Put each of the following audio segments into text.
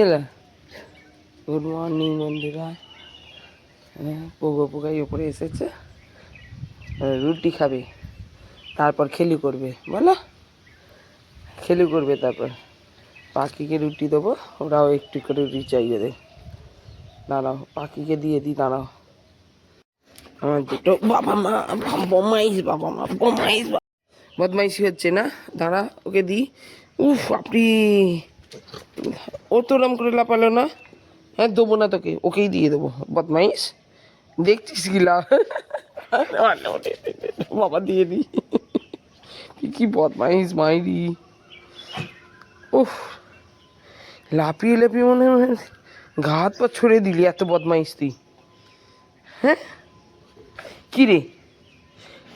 হলো? Good morning বন্ধুরা। Pogo পোকাই উপরে এসেছে, রুটি খাবে, তারপর খেলি করবে, বলো খেলি করবে, তারপর পাখিকে রুটি দেবো, ওরাও একটু করে রুটি চাইয়ে দেয়। দাঁড়াও পাখিকে দিয়ে দিই, দাঁড়াও। আমার দুটো বাবা মা বদমাইশ, বাবা মা বদমাইশ, বদমাইশি হচ্ছে না, দাঁড়া ওকে দিই। উফ আপনি, ও তো ওরম করে লাপালো না। হ্যাঁ দেবো না তোকে, ওকেই দিয়ে দেবো, বদমাইশ দেখছিস গিলা। বাবা দিয়ে দিই, কি বদমাইশ মাইরি। উফ লাপিয়ে লাপিয়ে মনে হয় ঘা হাত পা ছড়ে দিলি, এত বদমাইশ তুই। হ্যাঁ কি রে,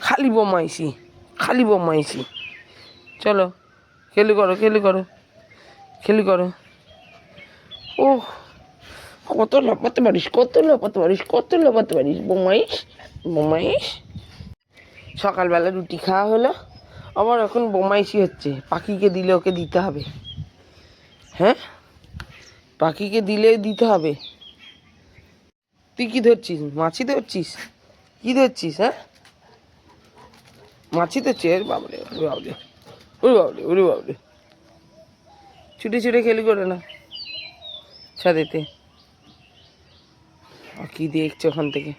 খালি বদমাইশি, খালি বদমাইশি। চলো খেলি করো, খেলি করো, খেলি করো। ও কত লাপাতে পারিস, কত লাপাতে পারিস, কত লাপাতে পারিস, বদমাইশ বদমাইশ। সকালবেলা রুটি খাওয়া হলো, আবার এখন বদমাইশি হচ্ছে। পাখিকে দিলে ওকে দিতে হবে। হ্যাঁ পাখিকে দিলে দিতে হবে। তুই কি ধরছিস, মাছি ধরছিস? কি ধরছিস? হ্যাঁ মাছি ধরছিস? বাবরে ওরে বাবরে, ওরে বাবরে, ওরে বাবরে। ছুটে ছুটে খেলি করে না ছাদেতে। কি দেখছো ওখান থেকে?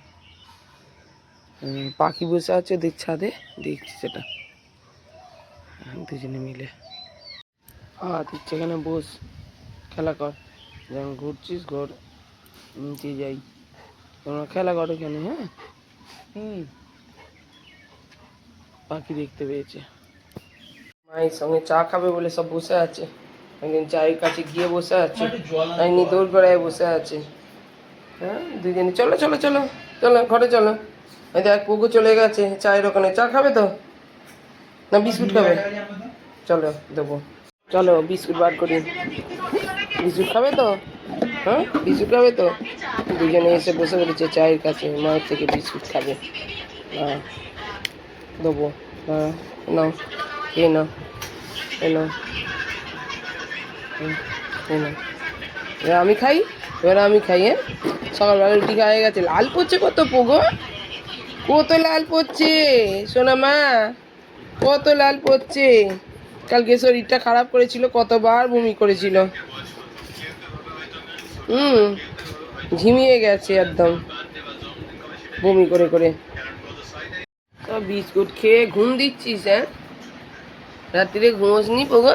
পাখি বসে আছে দেখ ছাদে, দেখছি সেটা দুজনে মিলে। দিচ্ছে এখানে বস, খেলা কর, যেমন ঘুরছিস ঘর, নিচে যাই, তোমরা খেলা করো কেন? হ্যাঁ পাখি দেখতে পেয়েছে, মায়ের সঙ্গে চা খাবে বলে সব বসে আছে। একদিন চায়ের কাছে গিয়ে বসে আছে, আইনি দৌড় গড়ায় বসে আছে। হ্যাঁ দুজনে চলো চলো চলো চলো ঘরে চলো। এই দেখ পুকু চলে গেছে চায়ের ওখানে। চা খাবে তো না বিস্কুট খাবে? চলো দেবো, চলো বিস্কুট বার করি। বিস্কুট খাবে তো? হ্যাঁ বিস্কুট খাবে তো? দুজনে এসে বসে পড়েছে চায়ের কাছে, মায়ের থেকে বিস্কুট খাবে। হ্যাঁ দেবো, হ্যাঁ নাও খেয়ে নাও, এলো এবার আমি খাই, এবার আমি খাই। হ্যাঁ সকালবেলা রুটি খাওয়া হয়ে গেছে। লাল পড়ছে কত পোগো, কত লাল পড়ছে সোনা মা, কত লাল পড়ছে। কালকে শরীরটা খারাপ করেছিল, কতবার বমি করেছিল। ঝিমিয়ে গেছে একদম বমি করে করে। তো বিস্কুট খেয়ে ঘুম দিচ্ছিস? হ্যাঁ রাত্রিরে ঘুমোসনি পোগো?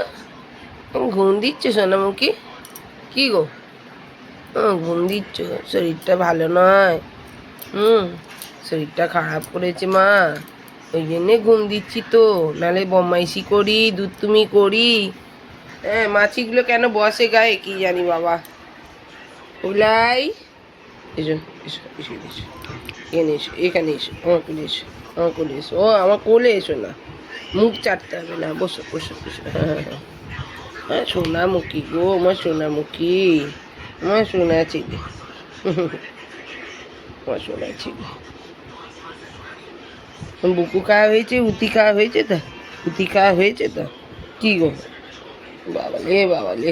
ঘুম দিচ্ছে সোনামুখী? কি গো ঘুম দিচ্ছ? শরীরটা ভালো নয়, শরীরটা খারাপ করেছে মা, ওই জন্যে ঘুম দিচ্ছি তো, নাহলে বদমাইশি করি, দুধ করি। হ্যাঁ মাছিগুলো কেন বসে গায়ে কি জানি বাবা। ওলাই এসো এসো এসো এসো, এখানে এসো, এখানে এসো, আমার কোলে এসো, আমার কোলে এসো, ও আমার কোলে এসো না, মুখ চাটতে হবে না, বসো বসো বসো। হ্যাঁ হ্যাঁ হ্যাঁ সোনামুখী গো, আমার সোনামুখী, আমার সোনা ছেলে, আমার সোনা ছেলে। বুকু খাওয়া হয়েছে, উতি খাওয়া হয়েছে তো, উতি খাওয়া হয়েছে তো। কি গো বাবালে বাবালে,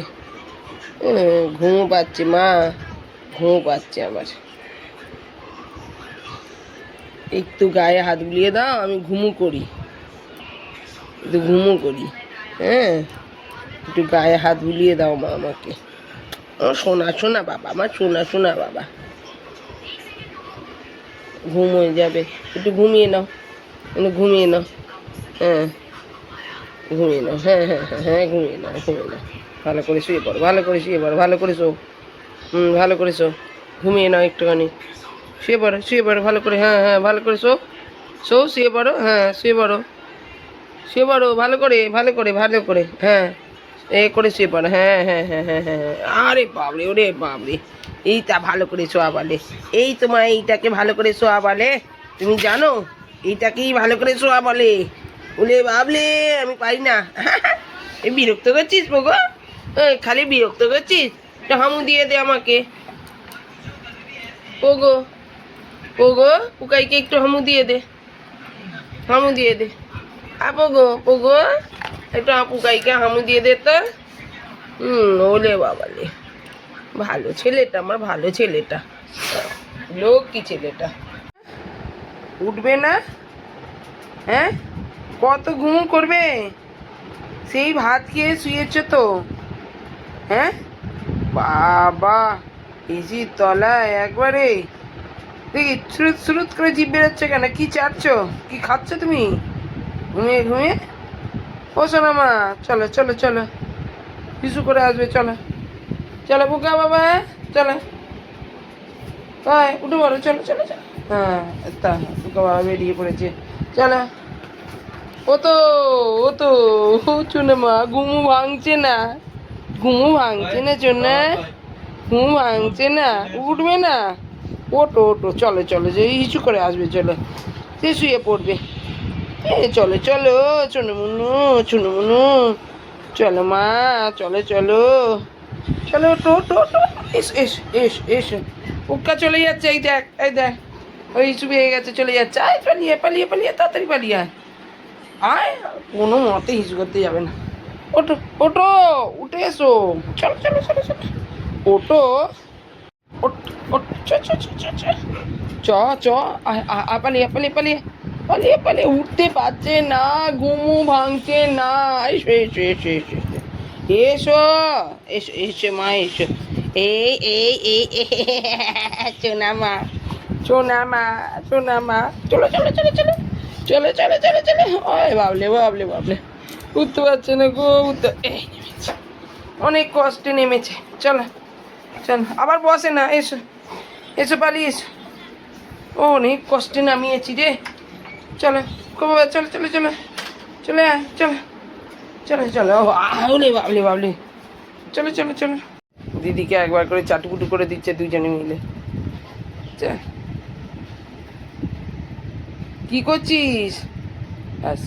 ঘুমো পাচ্ছে মা, ঘুমো পাচ্ছে আমার। একটু গায়ে হাত বুলিয়ে দাও, আমি ঘুমু করি, একটু ঘুমু করি। হ্যাঁ একটু গায়ে হাত বুলিয়ে দাও মা আমাকে, আমার সোনা সোনা বাবা, আমার সোনা সোনা বাবা। ঘুম হয়ে যাবে, একটু ঘুমিয়ে নাও, একটু ঘুমিয়ে নাও। হ্যাঁ ঘুমিয়ে নাও, হ্যাঁ হ্যাঁ হ্যাঁ হ্যাঁ ঘুমিয়ে নাও, ঘুমিয়ে নাও, ভালো করে শুয়ে পড়ো, ভালো করে শুয়ে পড়ো, ভালো করে শো, ভালো করে শো, ঘুমিয়ে নাও একটুখানি, শুয়ে পড়ো শুয়ে পড়ো ভালো করে, হ্যাঁ হ্যাঁ ভালো করে শো, শো শুয়ে পড়ো, হ্যাঁ শুয়ে পড়ো, শুয়ে পড়ো ভালো করে, ভালো করে, ভালো করে, হ্যাঁ এ করে শুয়ে পড়ো, হ্যাঁ হ্যাঁ হ্যাঁ হ্যাঁ হ্যাঁ হ্যাঁ। আরে বাবরে, ওরে বাবরে, এইটা ভালো করে শোয়া বলে, এই তোমার এইটাকে ভালো করে শোয়া বলে, তুমি জানো এইটাকেই ভালো করে শোয়া বলে। বলে বাবলে আমি পারি না। এই বিরক্ত করছিস পোগো, খালি বিরক্ত করছিস, হামু দিয়ে দে আমাকে। পোগো পোগো পুকাইকে একটু হামু দিয়ে দে, হামু দিয়ে দে। পোগো পোগো একটু পুকাইকে হামু দিয়ে দে তো। ওলে বাবালে, ভালো ছেলেটা, আমার ভালো ছেলেটা, লক্ষ্মী ছেলেটা। উঠবে না? হ্যাঁ, কত ঘুম করবে? সেই ভাত খেয়ে শুয়েছ তো? হ্যাঁ বাবা, এসির তলায় একবারে দেখি শ্রুত শ্রুত করে জিভ বেরোচ্ছে কেন? কি চাটছ, কি খাচ্ছ তুমি ঘুমিয়ে ঘুমিয়ে? ও শোনা মা, চলো চলো চলো, কিছু করে আসবে, চলো চলো বুকা বাবা, চলো উঠে পড়ো, চলো চলো চলো। হ্যাঁ তা বুকা বাবা বেরিয়ে পড়েছে, চলো। ও তো ও তো চুনে মা ঘুমু ভাঙছে না, ঘুমু ভাঙছে না চুনে, ঘুম ভাঙছে না, উঠবে না? ওটো ওটো, চলো চলো, যে ইস্যু করে আসবে, চলো সে শুয়ে পড়বে। চলো চলো চুনুমুনু, চুনুমুনু, চলো মা, চলো চলো চলো, ওটো ওটো ওটো, এস এস এস এস, উক্কা চলে যাচ্ছে, এই দেখ এই দেখ, ওই ইস্যু পেয়ে গেছে, চলে যাচ্ছে, আয় পালিয়ে পালিয়ে পালিয়ে, তাড়াতাড়ি পালিয়ে আয়, আয়, কোনো মতে হিসু করতে যাবে না। ওটো ওটো, উঠে এসো, চলো চলো চলো চলো, ওটো ওট ওট, চ চ চ চ চ চ চ, পালিয়ে পালিয়ে পালিয়ে পালিয়ে পালিয়ে, উঠতে পারছে না, ঘুমু ভাঙছে না, এসো এসো এসো এসো এসো এসো এসো মা, এসো, এই এই এই সোনা মা, সোনা মা, সোনা মা, চলো চলো চলো চলো চলো চলো চলো চলো, ওই বাবলে বাবলে বাবলে, উঠতে পারছে না গো, উঠতে, এই নেমেছে, অনেক কষ্টে নেমেছে, চলো চলো, আবার বসে না, এসো এসো পালিয়ে এসো, ও অনেক কষ্টে নামিয়েছি রে, চলো বাবা, চলো চলো চলো চলে আয়, চলো চলো চলো, আহলে বাবলে বাবলে, চলো চলো চলো। দিদিকে একবার করে চাটুকুটু করে দিচ্ছে দুজনে মিলে। কি করছিস? ব্যাস,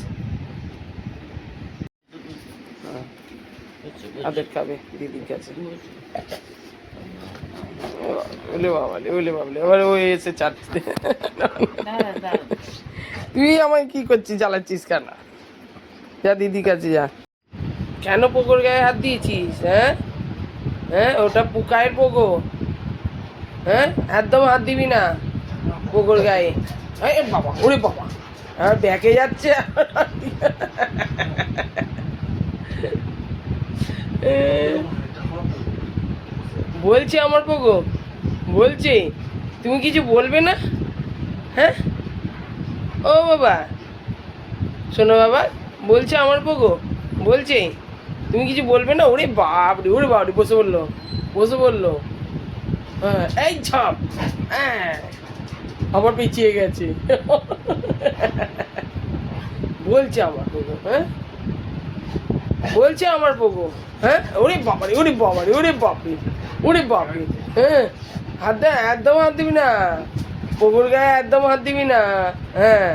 আদের খাবে দিদির কাছে, ওলে বাবালে ওলে বাবলে, এবার ও এসে চাটতে, তুই আমায় কি করছিস, জ্বালাচ্ছিস কেন? যা দিদির কাছে যা। কেন পোকোর গায়ে হাত দিয়েছিস? হ্যাঁ হ্যাঁ, ওটা পোকায়ের পোকো, হ্যাঁ একদম হাত দিবি না পোকোর গায়ে। বাবা, ওরে বাবা, ব্যাকে যাচ্ছে, বলছে আমার পোকো, বলছে তুমি কিছু বলবে না? হ্যাঁ ও বাবা, শোনো বাবা, বলছে আমার পোকো, বলছে তুমি কিছু বলবে না? ওরে বাপরে, ওরে বাপরে, বসে বললো, বসে বললো, হ্যাঁ এই ঝাপ, হ্যাঁ আবার পিছিয়ে গেছে, বলছে আমার পোকো, হ্যাঁ বলছে আমার পোকো, হ্যাঁ ওরে বাবারে, ওরে বাবারে, ওরে বাপরে, ওরে বাপরে, হ্যাঁ হাত দে, একদম হাত দিবি না পোকোর গায়ে, একদম হাত দিবি না, হ্যাঁ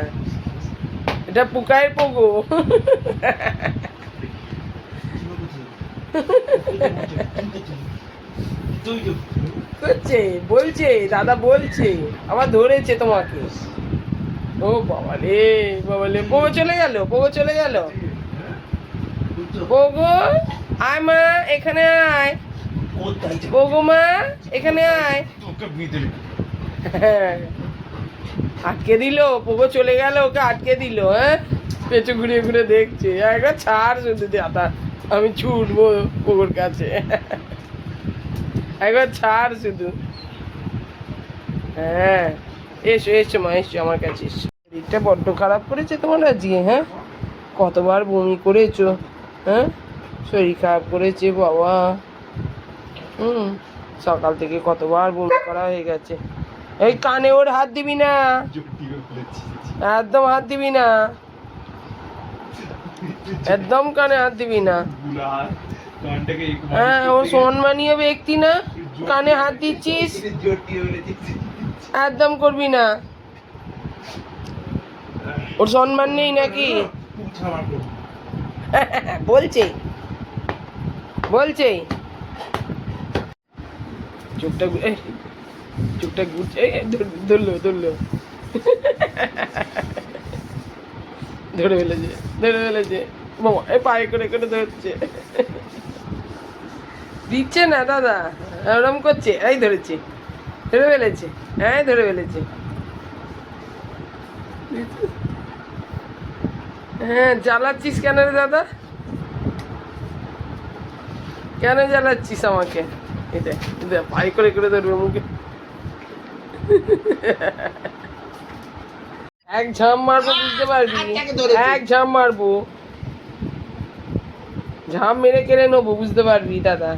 এটা পোকায়ের পোকো। করছে, বলছে দাদা, বলছে আবার ধরেছে তোমাকে, ও বাবা রে, বাবা রে, পোগো চলে গেল, পোগো চলে গেল, পোগো আয় মা, এখানে আয়, পোগো মা এখানে আয়, আটকে দিল, পোগো চলে গেল, ওকে আটকে দিল, হ্যাঁ পেছু ঘুরিয়ে ঘুরে দেখছে, একবার ছাড় শুধু দাদা, আমি ছুটবো পোগোর কাছে, একবার ছাড় শুধু, হ্যাঁ এসো এসো মা, এসো আমার কাছে এসো। শরীরটা বড্ড খারাপ করেছে তোমার আজকে, হ্যাঁ কতবার বমি করেছো, হ্যাঁ শরীর খারাপ করেছে বাবা, সকাল থেকে কতবার বমি করা হয়ে গেছে। এই কানে ওর হাত দিবি না, একদম হাত দিবি না, একদম কানে হাত দিবি না, হ্যাঁ ও সম্মানীয় ব্যক্তি না, কানে হাত দিচ্ছিস, একদম করবি না, ওর সম্মান নেই নাকি? বলছে বলছে, চোখটা চোখটা ঘুরছে, ধরলো ধরলো, ধরে ফেলেছে, ধরে ফেলেছে বাবা, এই পায়ে করে করে ধরছে, দিচ্ছে না দাদা, ওরম করছে, এই ধরেছে, ধরে ফেলেছে, হ্যাঁ ধরে ফেলেছে। হ্যাঁ, জ্বালাচ্ছিস কেন রে দাদা? কেন জ্বালাচ্ছিস আমাকে? এটা এটা পাই করে করে ধরবে মুখে। এক ঝাম মারবো, বুঝতে পারবি? এক ঝাম মারবো, ঝাম মেরে কেড়ে নেবো, বুঝতে পারবি দাদা।